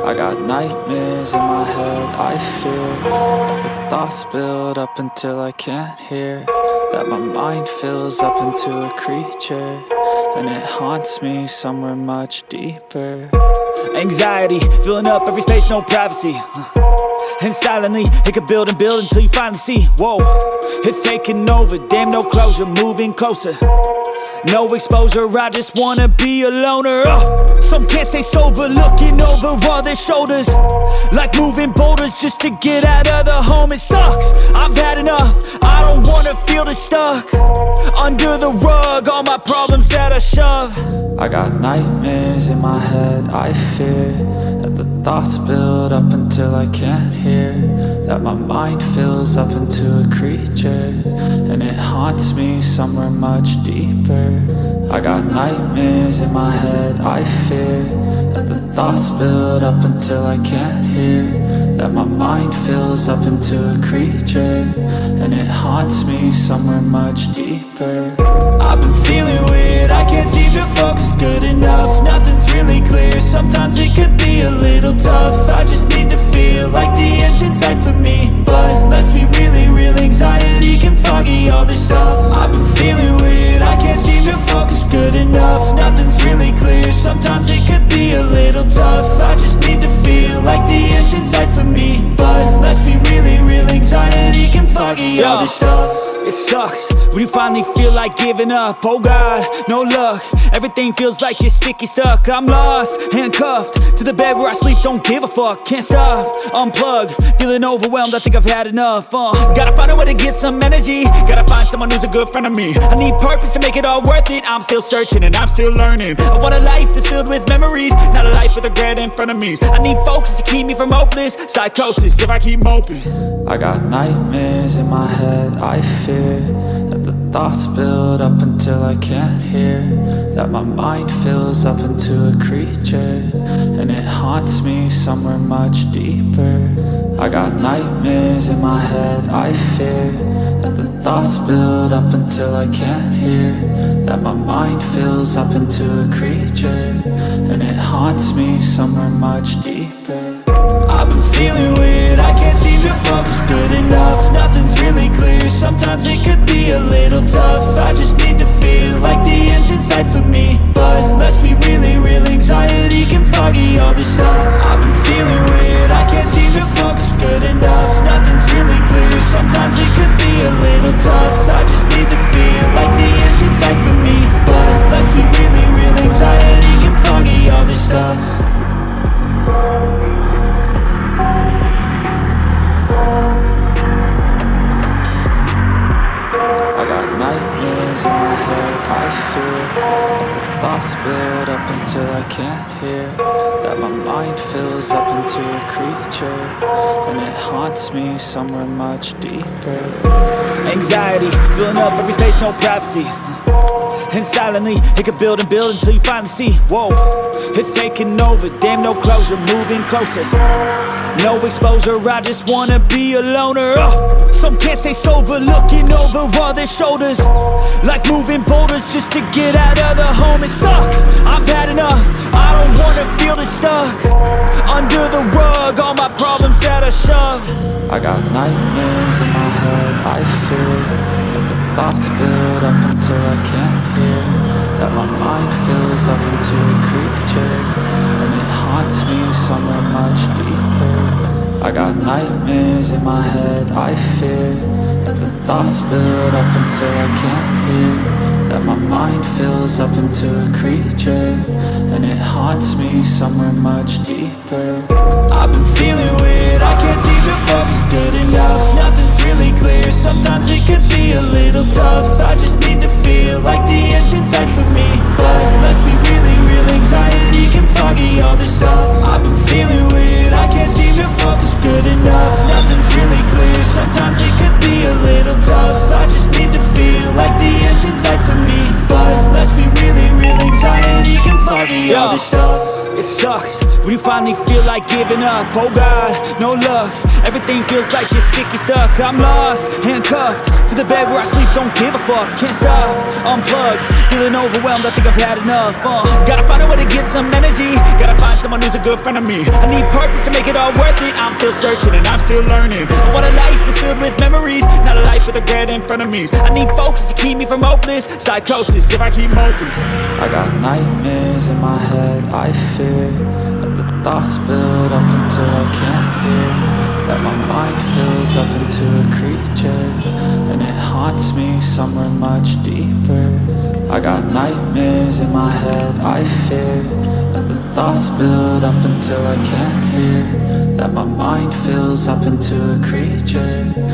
I got nightmares in my head, I fear that the thoughts build up until I can't hear, that my mind fills up into a creature, and it haunts me somewhere much deeper. Anxiety, filling up every space, no privacy, and silently, it could build and build until you finally see, whoa, it's taking over, damn no closure, moving closer. No exposure, I just wanna be a loner. Some can't stay sober, looking over all their shoulders, like moving boulders just to get out of the home. It sucks, I've had enough, I don't wanna feel the stuck under the rug, all my problems that I shove. I got nightmares in my head, I fear that the thoughts build up until I can't hear, that my mind fills up into a creature, and it haunts me somewhere much deeper. I got nightmares in my head, I fear that the thoughts build up until I can't hear, that my mind fills up into a creature, and it haunts me somewhere much deeper. I've been feeling weird, I can't seem to focus good enough, nothing's really clear, sometimes it could be a little tough. I just need to feel like the end's in sight for me, but let's be really real, anxiety can foggy all this stuff. I've been feeling weird, I can't seem to focus good enough, nothing's really clear, sometimes it could be a little tough. I just need to feel like the end's in sight for me, but let's be really real, anxiety can foggy all this stuff. It sucks when you finally feel like giving up. Oh God, no luck, everything feels like you're sticky stuck. I'm lost, handcuffed to the bed where I sleep, don't give a fuck. Can't stop, unplug, feeling overwhelmed, I think I've had enough. Gotta find a way to get some energy, gotta find someone who's a good friend of me. I need purpose to make it all worth it, I'm still searching and I'm still learning. I want a life that's filled with memories, not a life with regret in front of me. I need focus to keep me from hopeless psychosis if I keep moping. I got nightmares in my head, I fear that the thoughts build up until I can't hear, that my mind fills up into a creature, and it haunts me somewhere much deeper. I got nightmares in my head, I fear that the thoughts build up until I can't hear, that my mind fills up into a creature, and it haunts me somewhere much deeper. I've been feeling weird, I can't seem to focus good enough, nothing's really clear, sometimes it could be a little tough. I just need to feel like the end's in sight for me, but let's be really real, anxiety can foggy all this stuff. I've been feeling weird, I can't seem to focus good enough, nothing's really clear, sometimes it could be a little tough. I just need to feel like the end's in sight for me, but let's be really real, anxiety can foggy all this stuff. Nightmares in my head, I fear that the thoughts build up until I can't hear, that my mind fills up into a creature, and it haunts me somewhere much deeper. Anxiety, filling up every space, no privacy, and silently, it could build and build until you finally see, whoa, it's taking over, damn no closure, moving closer. No exposure, I just wanna be a loner. Some can't stay sober, looking over all their shoulders, like moving boulders just to get out of the home. It sucks, I've had enough, I don't wanna feel the stuck under the rug, all my problems that I shove. I got nightmares in my head, I fear that the thoughts build up until I can't hear, that my mind fills up into a creature, and it haunts me somewhere much deeper. I got nightmares in my head, I fear that the thoughts build up until I can't hear, that my mind fills up into a creature, and it haunts me somewhere much deeper. I've been feeling weird, I can't seem to focus good enough, nothing's really clear, sometimes it could be a little tough. I just need to feel like the end's in sight for me, but let's be really real, anxiety can foggy all this stuff. I've been feeling weird, I can't seem to focus good enough, nothing's really clear, sometimes it could be a little tough. I just need to feel like the end's in sight for me, but let's be really real, anxiety can foggy all this stuff. It sucks when you find finally feel like giving up. Oh God, no luck, everything feels like you're sticky stuck. I'm lost, handcuffed to the bed where I sleep, don't give a fuck. Can't stop, unplugged, feeling overwhelmed, I think I've had enough. Gotta find a way to get some energy, gotta find someone who's a good friend of me. I need purpose to make it all worth it. I'm still searching and I'm still learning. I want a life that's filled with memories, not a life with regret in front of me. I need focus to keep me from hopeless psychosis if I keep moping. I got nightmares in my head, I fear that the thoughts build up until I can't hear, that my mind fills up into a creature, and it haunts me somewhere much deeper. I got nightmares in my head, I fear that the thoughts build up until I can't hear, that my mind fills up into a creature.